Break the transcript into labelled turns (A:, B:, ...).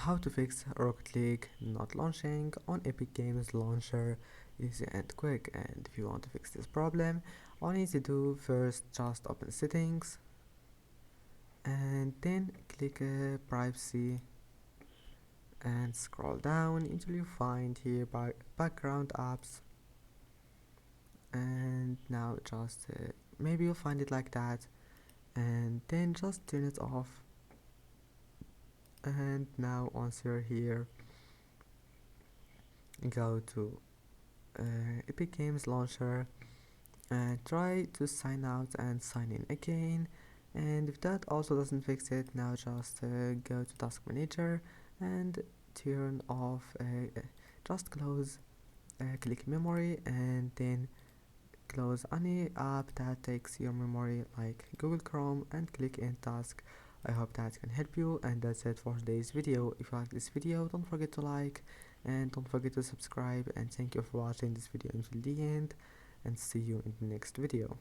A: how to fix Rocket League not launching on Epic Games Launcher. Easy and quick. And if you want to fix this problem, all you need to do first just open settings and then click privacy and scroll down until you find here by background apps, and now just maybe you'll find it like that, and then just turn it off. And now once you're here, go to Epic Games Launcher and try to sign out and sign in again. And if that also doesn't fix it, now just go to Task Manager and turn off just close click memory, and then close any app that takes your memory like Google Chrome and click end task. I hope that can help you, and that's it for today's video. If you like this video, don't forget to like and don't forget to subscribe, and thank you for watching this video until the end, and see you in the next video.